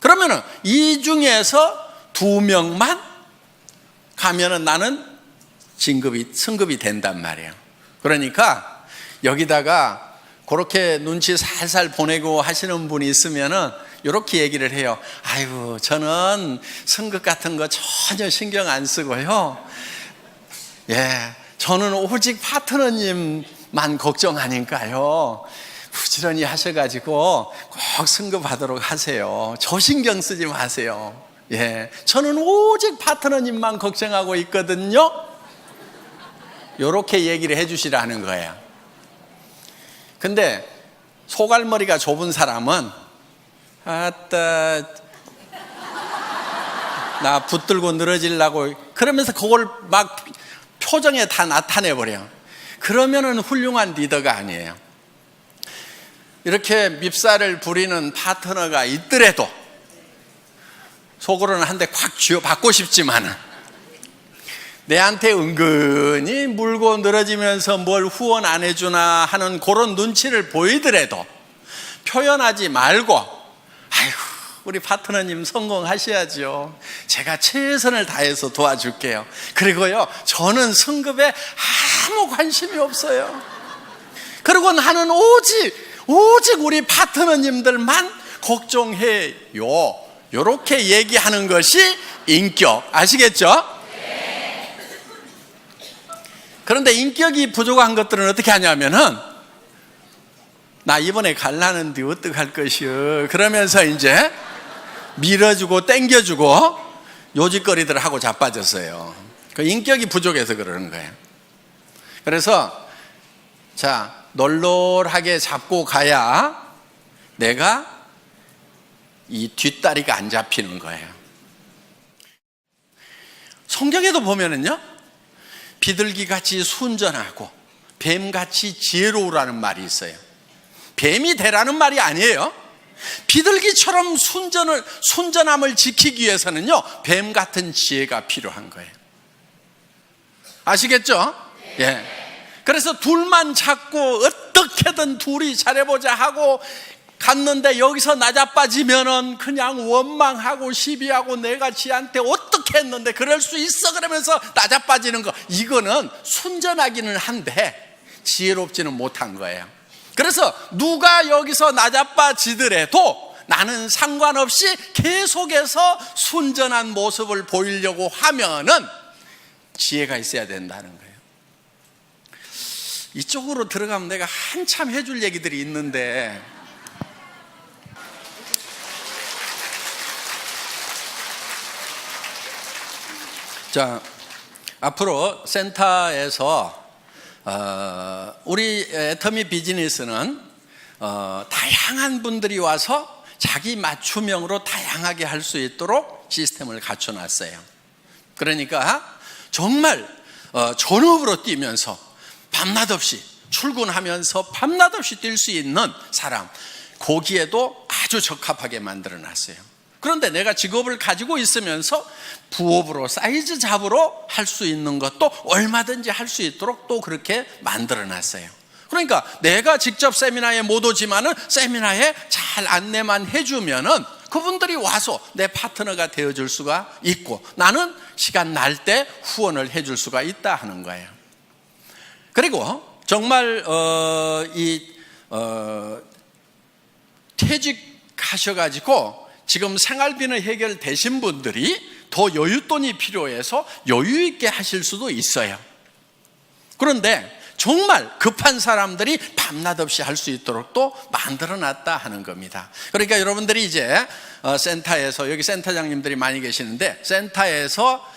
그러면은 이 중에서 2명만 가면은 나는 승급이 된단 말이에요. 그러니까 여기다가 그렇게 눈치 살살 보내고 하시는 분이 있으면은 이렇게 얘기를 해요. 아이고, 저는 승급 같은 거 전혀 신경 안 쓰고요. 예, 저는 오직 파트너님만 걱정하니까요. 부지런히 하셔가지고 꼭 승급하도록 하세요. 저 신경 쓰지 마세요. 예, 저는 오직 파트너님만 걱정하고 있거든요. 이렇게 얘기를 해주시라는 거예요. 근데 소갈머리가 좁은 사람은 아따 나 붙들고 늘어지려고 그러면서 그걸 막 표정에 다 나타내버려. 그러면은 훌륭한 리더가 아니에요. 이렇게 밉살을 부리는 파트너가 있더라도 속으로는 한 대 콱 쥐어받고 싶지만은 내한테 은근히 물고 늘어지면서 뭘 후원 안 해주나 하는 그런 눈치를 보이더라도 표현하지 말고, 아이고 우리 파트너님 성공하셔야죠. 제가 최선을 다해서 도와줄게요. 그리고요, 저는 승급에 아무 관심이 없어요. 그리고 나는 오직 우리 파트너님들만 걱정해요. 이렇게 얘기하는 것이 인격. 아시겠죠? 그런데 인격이 부족한 것들은 어떻게 하냐면은 나 이번에 갈라는데 어떡할 것이요, 그러면서 이제 밀어주고 땡겨주고 요짓거리들 하고 자빠졌어요. 그 인격이 부족해서 그러는 거예요. 그래서 자, 널널하게 잡고 가야 내가 이 뒷다리가 안 잡히는 거예요. 성경에도 보면은요, 비둘기같이 순전하고 뱀같이 지혜로우라는 말이 있어요. 뱀이 되라는 말이 아니에요. 비둘기처럼 순전함을 지키기 위해서는요, 뱀 같은 지혜가 필요한 거예요. 아시겠죠? 예. 그래서 둘만 찾고 어떻게든 둘이 잘해보자 하고 갔는데 여기서 나자빠지면은 그냥 원망하고 시비하고 내가 지한테 어떻게 했는데 그럴 수 있어 그러면서 나자빠지는 거, 이거는 순전하기는 한데 지혜롭지는 못한 거예요. 그래서 누가 여기서 나자빠지더라도 나는 상관없이 계속해서 순전한 모습을 보이려고 하면은 지혜가 있어야 된다는 거예요. 이쪽으로 들어가면 내가 한참 해줄 얘기들이 있는데 자, 앞으로 센터에서 우리 애터미 비즈니스는 다양한 분들이 와서 자기 맞춤형으로 다양하게 할 수 있도록 시스템을 갖춰놨어요. 그러니까 정말 전업으로 뛰면서 밤낮 없이 출근하면서 밤낮 없이 뛸 수 있는 사람, 거기에도 아주 적합하게 만들어놨어요. 그런데 내가 직업을 가지고 있으면서 부업으로 사이즈 잡으로 할 수 있는 것도 얼마든지 할 수 있도록 또 그렇게 만들어놨어요. 그러니까 내가 직접 세미나에 못 오지만은 세미나에 잘 안내만 해주면은 그분들이 와서 내 파트너가 되어줄 수가 있고, 나는 시간 날 때 후원을 해줄 수가 있다 하는 거예요. 그리고 정말 퇴직하셔가지고 지금 생활비는 해결되신 분들이 더 여윳돈이 필요해서 여유 있게 하실 수도 있어요. 그런데 정말 급한 사람들이 밤낮 없이 할 수 있도록 또 만들어놨다 하는 겁니다. 그러니까 여러분들이 이제 센터에서, 여기 센터장님들이 많이 계시는데, 센터에서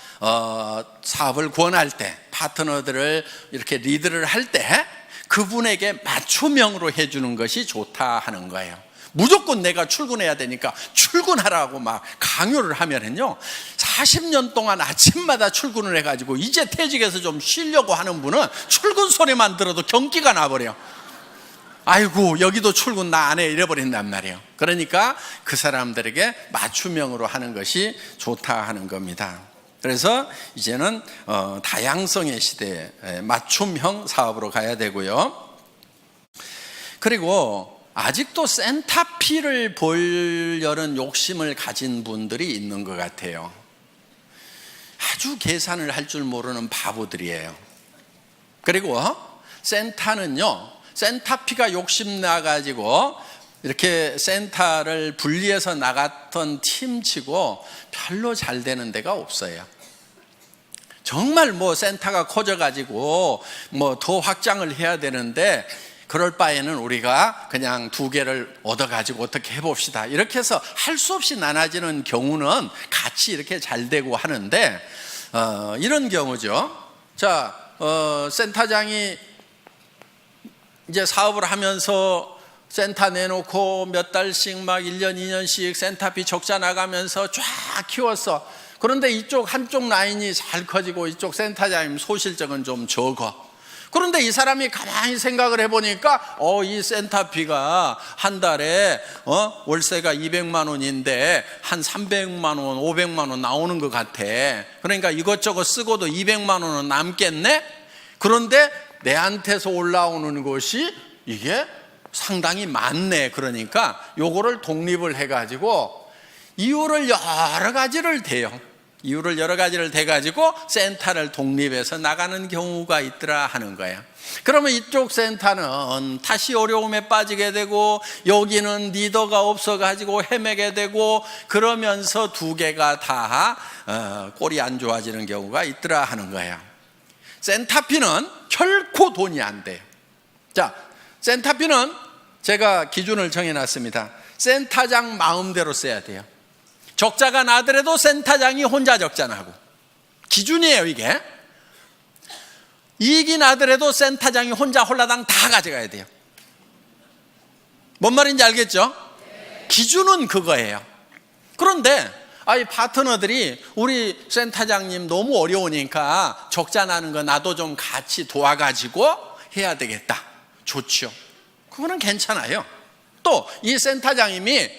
사업을 권할 때, 파트너들을 이렇게 리드를 할 때 그분에게 맞춤형으로 해주는 것이 좋다 하는 거예요. 무조건 내가 출근해야 되니까 출근하라고 막 강요를 하면은요, 40년 동안 아침마다 출근을 해가지고 이제 퇴직해서 좀 쉬려고 하는 분은 출근 소리만 들어도 경기가 나버려요. 아이고, 여기도 출근 나 안 해, 이래버린단 말이에요. 그러니까 그 사람들에게 맞춤형으로 하는 것이 좋다 하는 겁니다. 그래서 이제는 다양성의 시대에 맞춤형 사업으로 가야 되고요. 그리고 아직도 센터피를 보려는 욕심을 가진 분들이 있는 것 같아요. 아주 계산을 할 줄 모르는 바보들이에요. 그리고 센터는요, 센터피가 욕심나가지고 이렇게 센터를 분리해서 나갔던 팀치고 별로 잘 되는 데가 없어요. 정말 뭐 센터가 커져가지고 뭐 더 확장을 해야 되는데, 그럴 바에는 우리가 그냥 2개를 얻어가지고 어떻게 해봅시다, 이렇게 해서 할 수 없이 나눠지는 경우는 같이 이렇게 잘 되고 하는데, 이런 경우죠. 자, 센터장이 이제 사업을 하면서 센터 내놓고 몇 달씩 막 1년, 2년씩 센터비 적자 나가면서 쫙 키웠어. 그런데 이쪽 한쪽 라인이 잘 커지고 이쪽 센터장님 소실적은 좀 적어. 그런데 이 사람이 가만히 생각을 해보니까 이 센터비가 한 달에 월세가 200만 원인데 한 300만 원, 500만 원 나오는 것 같아. 그러니까 이것저것 쓰고도 200만 원은 남겠네? 그런데 내한테서 올라오는 것이 이게 상당히 많네. 그러니까 요거를 독립을 해가지고 이유를 여러 가지를 대요. 이유를 여러 가지를 대가지고 센터를 독립해서 나가는 경우가 있더라 하는 거예요. 그러면 이쪽 센터는 다시 어려움에 빠지게 되고, 여기는 리더가 없어가지고 헤매게 되고, 그러면서 2개가 다 꼴이 안 좋아지는 경우가 있더라 하는 거예요. 센터피는 결코 돈이 안 돼요. 자, 센터피는 제가 기준을 정해놨습니다. 센터장 마음대로 써야 돼요. 적자가 나더라도 센터장이 혼자 적자 나고, 기준이에요 이게. 이익이 나더라도 센터장이 혼자 홀라당 다 가져가야 돼요. 뭔 말인지 알겠죠? 기준은 그거예요. 그런데 이 파트너들이 우리 센터장님 너무 어려우니까 적자 나는 거 나도 좀 같이 도와가지고 해야 되겠다. 좋죠. 그거는 괜찮아요. 또 이 센터장님이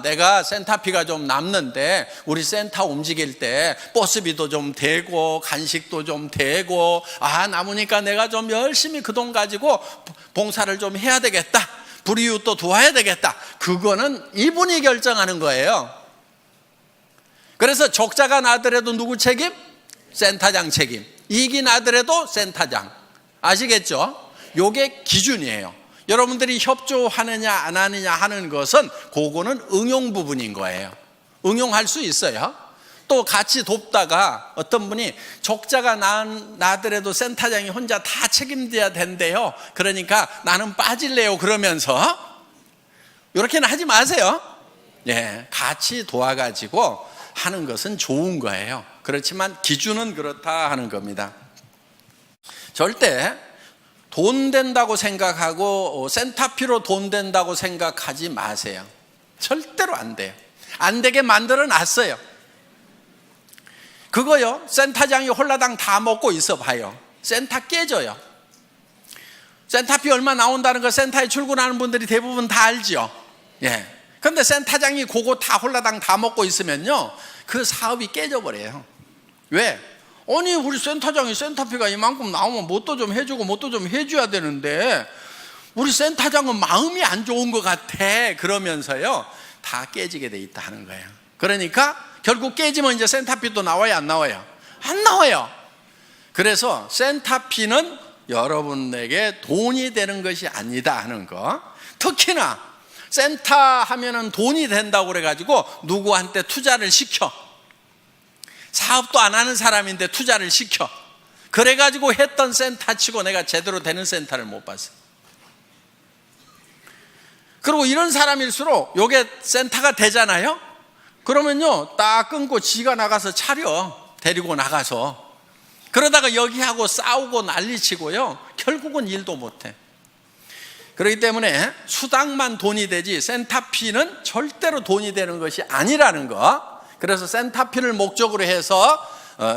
내가 센터피가 좀 남는데 우리 센터 움직일 때 버스비도 좀 되고 간식도 좀 되고 남으니까 내가 좀 열심히 그 돈 가지고 봉사를 좀 해야 되겠다, 불이웃도 도와야 되겠다. 그거는 이분이 결정하는 거예요. 그래서 적자가 나더라도 누구 책임? 센터장 책임. 이익이 나더라도 센터장. 아시겠죠? 요게 기준이에요. 여러분들이 협조하느냐 안 하느냐 하는 것은 그거는 응용 부분인 거예요. 응용할 수 있어요. 또 같이 돕다가 어떤 분이 적자가 나더라도 센터장이 혼자 다 책임져야 된대요. 그러니까 나는 빠질래요. 그러면서 이렇게는 하지 마세요. 같이 도와가지고 하는 것은 좋은 거예요. 그렇지만 기준은 그렇다 하는 겁니다. 절대 돈 된다고 생각하고 센터피로 돈 된다고 생각하지 마세요. 절대로 안 돼요. 안 되게 만들어 놨어요. 그거요, 센터장이 홀라당 다 먹고 있어 봐요. 센터 깨져요. 센터피 얼마 나온다는 거 센터에 출근하는 분들이 대부분 다 알죠. 예. 근데 센터장이 그거 다 홀라당 다 먹고 있으면요, 그 사업이 깨져버려요. 왜? 아니, 우리 센터장이 센터피가 이만큼 나오면 뭣도 좀 해주고 뭣도 좀 해줘야 되는데 우리 센터장은 마음이 안 좋은 것 같아 그러면서요, 다 깨지게 돼 있다 하는 거예요. 그러니까 결국 깨지면 이제 센터피도 나와요, 안 나와요? 안 나와요. 그래서 센터피는 여러분에게 돈이 되는 것이 아니다 하는 거. 특히나 센터 하면은 돈이 된다고 그래가지고 누구한테 투자를 시켜. 사업도 안 하는 사람인데 투자를 시켜. 그래가지고 했던 센터 치고 내가 제대로 되는 센터를 못 봤어요. 그리고 이런 사람일수록 요게 센터가 되잖아요. 그러면요, 딱 끊고 지가 나가서 차려. 데리고 나가서. 그러다가 여기하고 싸우고 난리치고요, 결국은 일도 못해. 그렇기 때문에 수당만 돈이 되지 센터피는 절대로 돈이 되는 것이 아니라는 거. 그래서 센터피를 목적으로 해서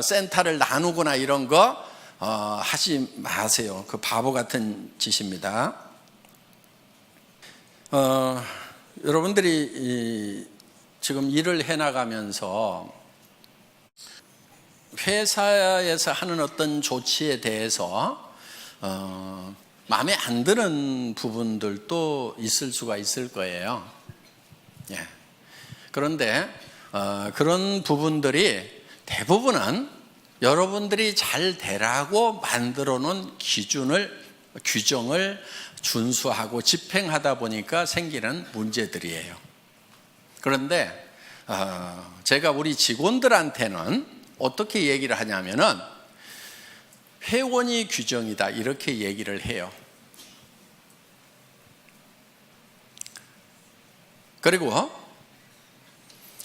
센터를 나누거나 이런 거 하지 마세요. 그 바보 같은 짓입니다. 여러분들이 지금 일을 해나가면서 회사에서 하는 어떤 조치에 대해서 마음에 안 드는 부분들도 있을 수가 있을 거예요. 예. 그런데 그런 부분들이 대부분은 여러분들이 잘 되라고 만들어 놓은 규정을 준수하고 집행하다 보니까 생기는 문제들이에요. 그런데 제가 우리 직원들한테는 어떻게 얘기를 하냐면은 회원이 규정이다 이렇게 얘기를 해요. 그리고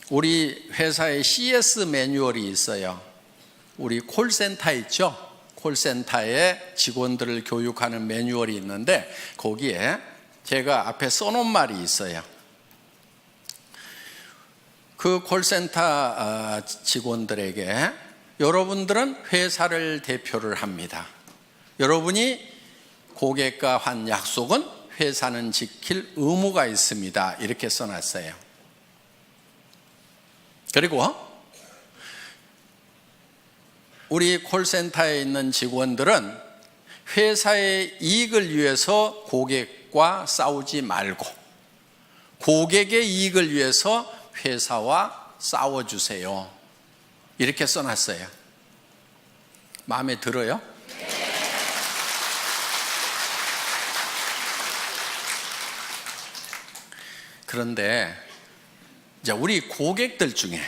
우리 회사에 CS 매뉴얼이 있어요. 우리 콜센터 있죠? 콜센터에 직원들을 교육하는 매뉴얼이 있는데 거기에 제가 앞에 써놓은 말이 있어요. 그 콜센터 직원들에게 여러분들은 회사를 대표를 합니다. 여러분이 고객과 한 약속은 회사는 지킬 의무가 있습니다. 이렇게 써놨어요. 그리고 우리 콜센터에 있는 직원들은 회사의 이익을 위해서 고객과 싸우지 말고 고객의 이익을 위해서 회사와 싸워주세요. 이렇게 써놨어요. 마음에 들어요? 그런데 이제 우리 고객들 중에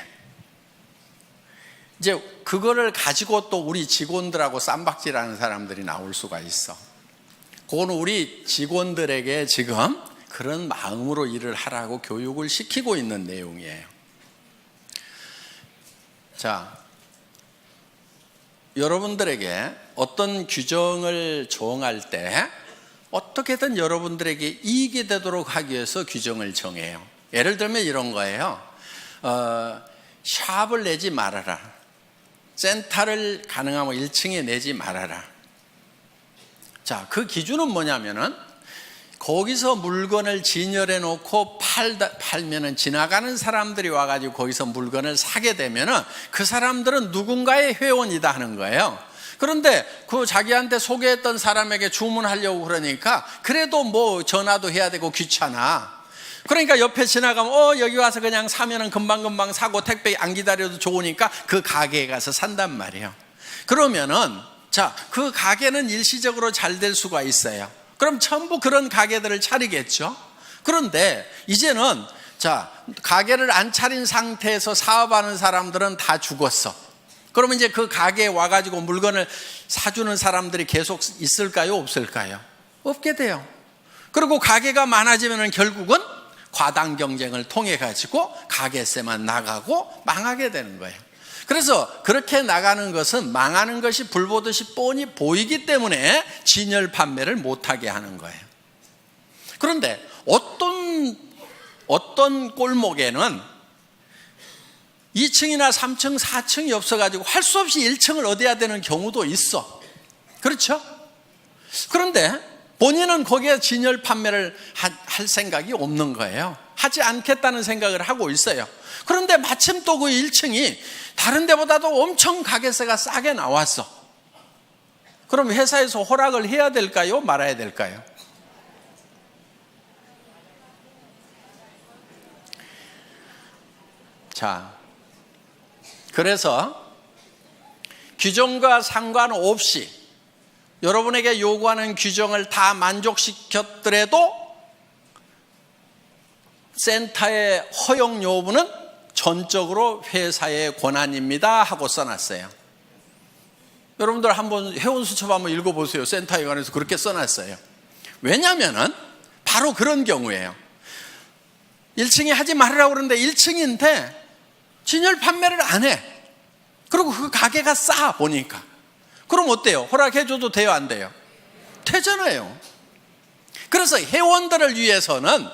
이제 그거를 가지고 또 우리 직원들하고 쌈박질하는 사람들이 나올 수가 있어. 그거는 우리 직원들에게 지금 그런 마음으로 일을 하라고 교육을 시키고 있는 내용이에요. 자, 여러분들에게 어떤 규정을 정할 때 어떻게든 여러분들에게 이익이 되도록 하기 위해서 규정을 정해요. 예를 들면 이런 거예요. 샵을 내지 말아라. 센터를 가능하면 1층에 내지 말아라. 자, 그 기준은 뭐냐면은 거기서 물건을 진열해 놓고 팔면은 지나가는 사람들이 와가지고 거기서 물건을 사게 되면은 그 사람들은 누군가의 회원이다 하는 거예요. 그런데 그 자기한테 소개했던 사람에게 주문하려고 그러니까 그래도 뭐 전화도 해야 되고 귀찮아. 그러니까 옆에 지나가면 여기 와서 그냥 사면은 금방금방 사고 택배 안 기다려도 좋으니까 그 가게에 가서 산단 말이에요. 그러면은 자, 그 가게는 일시적으로 잘 될 수가 있어요. 그럼 전부 그런 가게들을 차리겠죠. 그런데 이제는 자, 가게를 안 차린 상태에서 사업하는 사람들은 다 죽었어. 그러면 이제 그 가게에 와가지고 물건을 사주는 사람들이 계속 있을까요? 없을까요? 없게 돼요. 그리고 가게가 많아지면 결국은 과당 경쟁을 통해 가지고 가게세만 나가고 망하게 되는 거예요. 그래서 그렇게 나가는 것은 망하는 것이 불보듯이 뻔히 보이기 때문에 진열 판매를 못하게 하는 거예요. 그런데 어떤 골목에는 2층이나 3층, 4층이 없어가지고 할 수 없이 1층을 얻어야 되는 경우도 있어. 그렇죠? 그런데 본인은 거기에 진열 판매를 할 생각이 없는 거예요. 하지 않겠다는 생각을 하고 있어요. 그런데 마침 또 그 1층이 다른 데보다도 엄청 가게세가 싸게 나왔어. 그럼 회사에서 허락을 해야 될까요? 말아야 될까요? 자, 그래서 규정과 상관없이 여러분에게 요구하는 규정을 다 만족시켰더라도 센터의 허용 여부는 전적으로 회사의 권한입니다 하고 써놨어요. 여러분들 한번 회원수첩 한번 읽어보세요. 센터에 관해서 그렇게 써놨어요. 왜냐하면 바로 그런 경우예요. 1층에 하지 말으라고 그러는데 1층인데 진열 판매를 안 해. 그리고 그 가게가 싸 보니까. 그럼 어때요? 허락해줘도 돼요? 안 돼요? 되잖아요. 그래서 회원들을 위해서는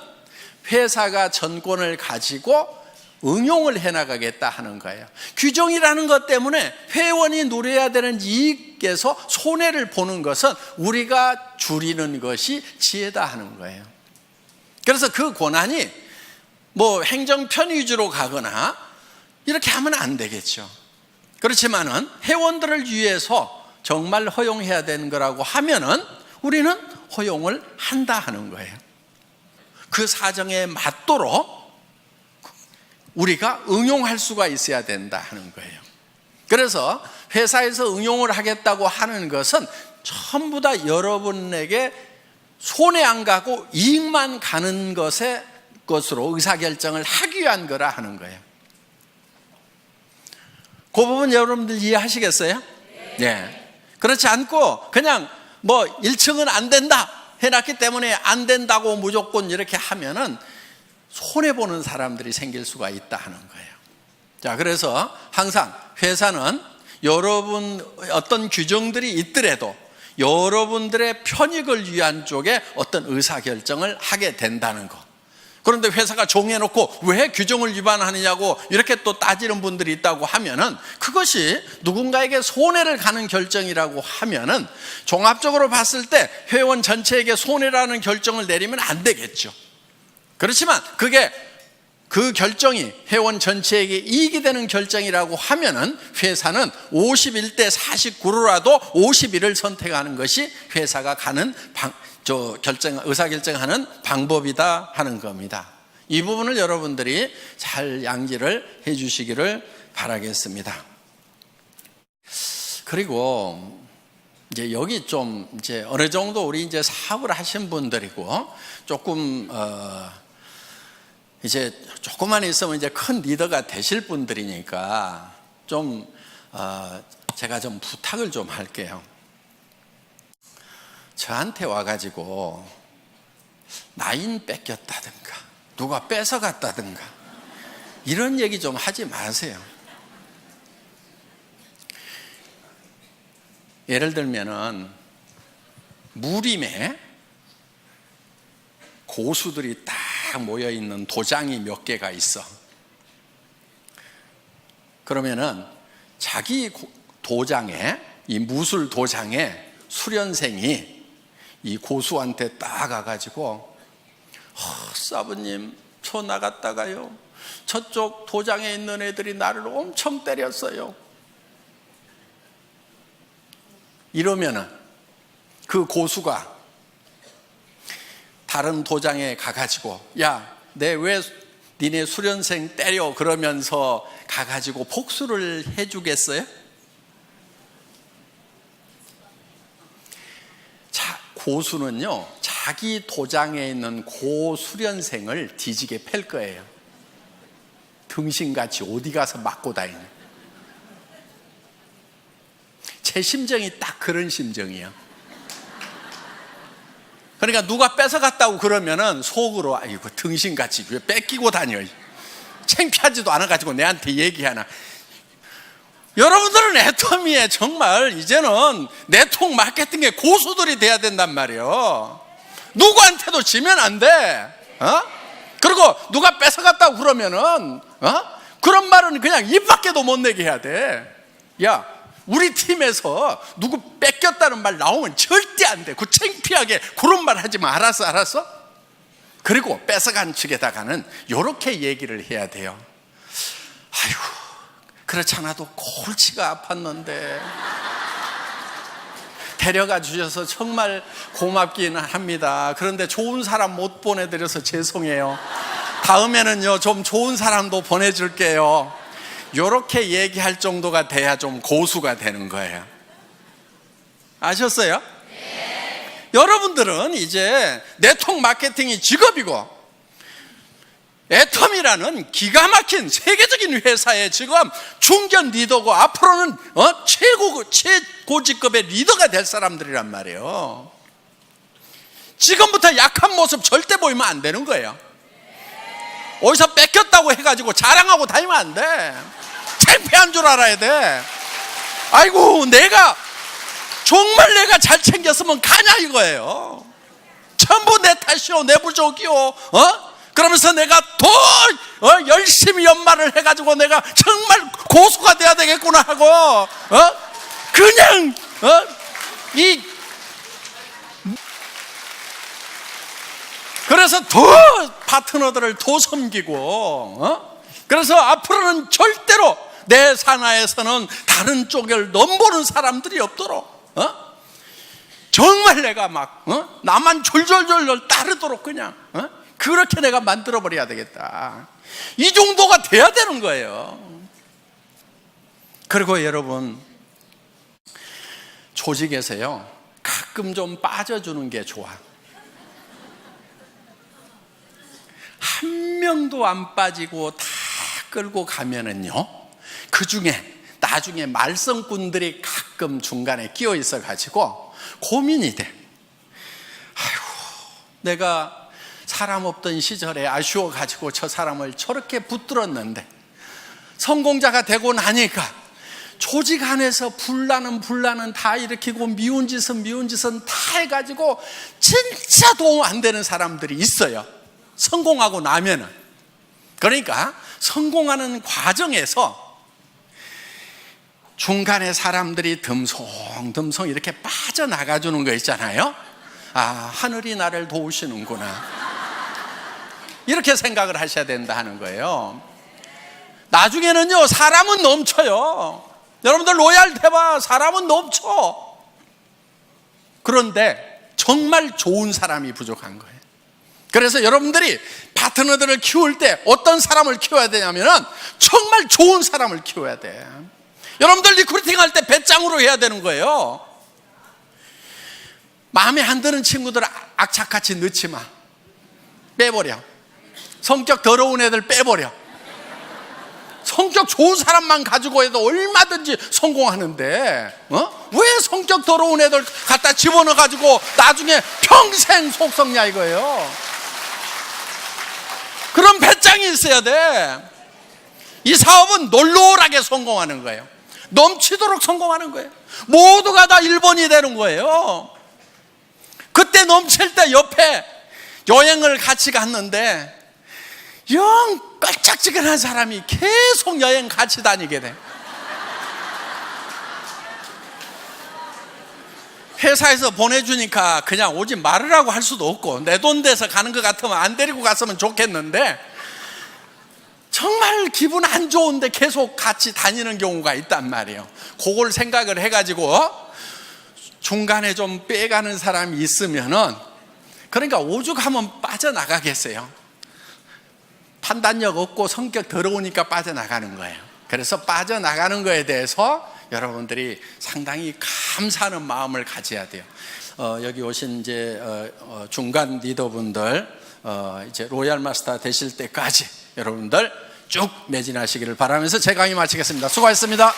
회사가 전권을 가지고 응용을 해나가겠다 하는 거예요. 규정이라는 것 때문에 회원이 누려야 되는 이익에서 손해를 보는 것은 우리가 줄이는 것이 지혜다 하는 거예요. 그래서 그 권한이 뭐 행정편 위주로 가거나 이렇게 하면 안 되겠죠. 그렇지만은 회원들을 위해서 정말 허용해야 되는 거라고 하면은 우리는 허용을 한다 하는 거예요. 그 사정에 맞도록 우리가 응용할 수가 있어야 된다 하는 거예요. 그래서 회사에서 응용을 하겠다고 하는 것은 전부 다 여러분에게 손해 안 가고 이익만 가는 것으로 의사결정을 하기 위한 거라 하는 거예요. 그 부분 여러분들 이해하시겠어요? 네. 그렇지 않고 그냥 뭐 1층은 안 된다 해놨기 때문에 안 된다고 무조건 이렇게 하면은 손해보는 사람들이 생길 수가 있다 하는 거예요. 자, 그래서 항상 회사는 여러분 어떤 규정들이 있더라도 여러분들의 편익을 위한 쪽에 어떤 의사결정을 하게 된다는 거. 그런데 회사가 정해놓고 왜 규정을 위반하느냐고 이렇게 또 따지는 분들이 있다고 하면은 그것이 누군가에게 손해를 가는 결정이라고 하면은 종합적으로 봤을 때 회원 전체에게 손해라는 결정을 내리면 안 되겠죠. 그렇지만 그게 그 결정이 회원 전체에게 이익이 되는 결정이라고 하면은 회사는 51대 49로라도 51을 선택하는 것이 회사가 가는 의사결정하는 방법이다 하는 겁니다. 이 부분을 여러분들이 잘 양지를 해 주시기를 바라겠습니다. 그리고 이제 여기 좀 이제 어느 정도 우리 이제 사업을 하신 분들이고 조금 이제 조금만 있으면 이제 큰 리더가 되실 분들이니까 좀 제가 좀 부탁을 좀 할게요. 저한테 와가지고 나인 뺏겼다든가 누가 뺏어갔다든가 이런 얘기 좀 하지 마세요. 예를 들면은 무림에 고수들이 딱 모여있는 도장이 몇 개가 있어. 그러면은 자기 도장에, 이 무술 도장에 수련생이 이 고수한테 딱 가가지고 사부님 저 나갔다가요 저쪽 도장에 있는 애들이 나를 엄청 때렸어요. 이러면은 그 고수가 다른 도장에 가가지고 야, 내 왜 니네 수련생 때려 그러면서 가가지고 복수를 해주겠어요? 고수는요 자기 도장에 있는 고수련생을 뒤지게 팰 거예요. 등신같이 어디 가서 맞고 다니는. 제 심정이 딱 그런 심정이에요. 그러니까 누가 뺏어갔다고 그러면은 속으로 아이고 등신같이 왜 뺏기고 다녀, 창피하지도 않아가지고 내한테 얘기하나. 여러분들은 애터미에 정말 이제는 네트워크 마케팅의 고수들이 돼야 된단 말이에요. 누구한테도 지면 안 돼. 그리고 누가 뺏어갔다고 그러면은 그런 말은 그냥 입 밖에도 못 내게 해야 돼. 야, 우리 팀에서 누구 뺏겼다는 말 나오면 절대 안 돼. 그 창피하게 그런 말 하지 마. 알았어? 그리고 뺏어간 측에다가는 이렇게 얘기를 해야 돼요. 아이고, 그렇지 않아도 골치가 아팠는데 데려가 주셔서 정말 고맙기는 합니다. 그런데 좋은 사람 못 보내드려서 죄송해요. 다음에는요 좀 좋은 사람도 보내줄게요. 이렇게 얘기할 정도가 돼야 좀 고수가 되는 거예요. 아셨어요? 네. 여러분들은 이제 네트워크 마케팅이 직업이고 애텀이라는 기가 막힌 세계적인 회사의 지금 중견 리더고 앞으로는 최고직급의 리더가 될 사람들이란 말이에요. 지금부터 약한 모습 절대 보이면 안 되는 거예요. 어디서 뺏겼다고 해가지고 자랑하고 다니면 안 돼. 창피한 줄 알아야 돼. 아이고, 정말 내가 잘 챙겼으면 가냐 이거예요. 전부 내 탓이요, 내 부족이요. 그러면서 내가 더 열심히 연말을 해가지고 내가 정말 고수가 돼야 되겠구나 하고 그냥 그래서 더 파트너들을 더 섬기고 그래서 앞으로는 절대로 내 산하에서는 다른 쪽을 넘보는 사람들이 없도록 정말 내가 막 나만 졸졸졸 따르도록 그냥 그렇게 내가 만들어버려야 되겠다. 이 정도가 돼야 되는 거예요. 그리고 여러분, 조직에서요 가끔 좀 빠져주는 게 좋아. 한 명도 안 빠지고 다 끌고 가면은요, 그 중에 나중에 말썽꾼들이 가끔 중간에 끼어 있어 가지고 고민이 돼. 아이고, 내가 사람 없던 시절에 아쉬워 가지고 저 사람을 저렇게 붙들었는데 성공자가 되고 나니까 조직 안에서 분란은 다 일으키고 미운 짓은 다 해가지고 진짜 도움 안 되는 사람들이 있어요. 성공하고 나면은. 그러니까 성공하는 과정에서 중간에 사람들이 듬성듬성 이렇게 빠져나가 주는 거 있잖아요. 아, 하늘이 나를 도우시는구나, 이렇게 생각을 하셔야 된다 하는 거예요. 나중에는요 사람은 넘쳐요. 여러분들 로얄 해봐, 사람은 넘쳐. 그런데 정말 좋은 사람이 부족한 거예요. 그래서 여러분들이 파트너들을 키울 때 어떤 사람을 키워야 되냐면은 정말 좋은 사람을 키워야 돼. 여러분들 리크루팅 할 때 배짱으로 해야 되는 거예요. 마음에 안 드는 친구들 악착같이 넣지 마. 빼버려. 성격 더러운 애들 빼버려. 성격 좋은 사람만 가지고 해도 얼마든지 성공하는데 왜 성격 더러운 애들 갖다 집어넣어 가지고 나중에 평생 속 썩냐 이거예요. 그런 배짱이 있어야 돼. 이 사업은 놀놀하게 성공하는 거예요. 넘치도록 성공하는 거예요. 모두가 다 1번이 되는 거예요. 그때 넘칠 때 옆에 여행을 같이 갔는데 영 깔짝지근한 사람이 계속 여행 같이 다니게 돼. 회사에서 보내주니까 그냥 오지 말으라고 할 수도 없고, 내 돈 돼서 가는 것 같으면 안 데리고 갔으면 좋겠는데 정말 기분 안 좋은데 계속 같이 다니는 경우가 있단 말이에요. 그걸 생각을 해가지고 중간에 좀 빼가는 사람이 있으면은, 그러니까 오죽하면 빠져나가겠어요. 판단력 없고 성격 더러우니까 빠져나가는 거예요. 그래서 빠져나가는 거에 대해서 여러분들이 상당히 감사하는 마음을 가져야 돼요. 여기 오신 이제 중간 리더분들 이제 로얄 마스터 되실 때까지 여러분들 쭉 매진하시기를 바라면서 제 강의 마치겠습니다. 수고하셨습니다.